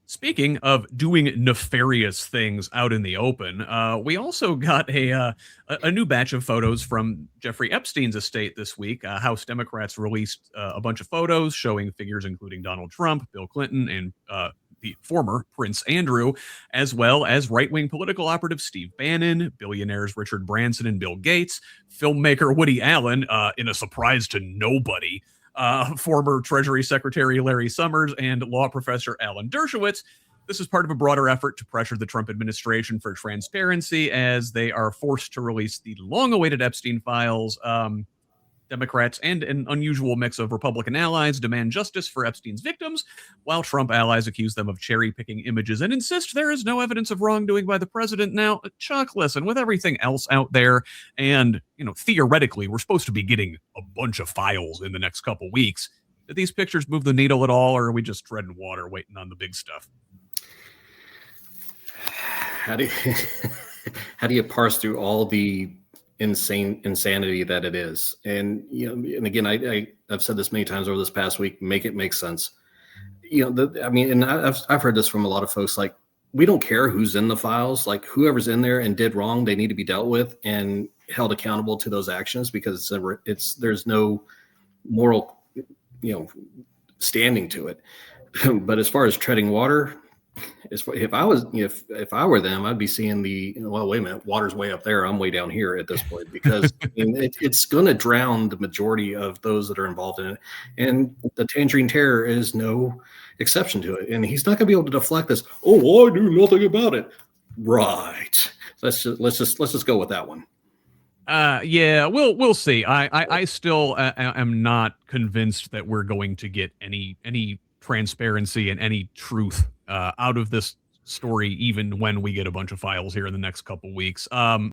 Speaking of doing nefarious things out in the open, we also got a new batch of photos from Jeffrey Epstein's estate this week. House Democrats released a bunch of photos showing figures including Donald Trump, Bill Clinton, and the former Prince Andrew, as well as right-wing political operative Steve Bannon, billionaires Richard Branson and Bill Gates, filmmaker Woody Allen, in a surprise to nobody, former Treasury Secretary Larry Summers, and law professor Alan Dershowitz. This is part of a broader effort to pressure the Trump administration for transparency as they are forced to release the long-awaited Epstein files. Democrats and an unusual mix of Republican allies demand justice for Epstein's victims, while Trump allies accuse them of cherry-picking images and insist there is no evidence of wrongdoing by the president. Now, Chuck, listen, with everything else out there, and, theoretically, we're supposed to be getting a bunch of files in the next couple weeks. Did these pictures move the needle at all, or are we just treading water waiting on the big stuff? How do you parse through all the insanity that it is? And and again, I've said this many times over this past week, make it make sense. And I've heard this from a lot of folks, like, we don't care who's in the files, like whoever's in there and did wrong, they need to be dealt with and held accountable to those actions, because there's no moral standing to it. But as far as treading water, if I were them, I'd be seeing wait a minute, water's way up there, I'm way down here at this point, because it's going to drown the majority of those that are involved in it. And the Tangerine Terror is no exception to it. And he's not going to be able to deflect this. Oh, I do nothing about it. Right. Let's just go with that one. Yeah, we'll see. I still am not convinced that we're going to get any transparency and any truth out of this story, even when we get a bunch of files here in the next couple weeks.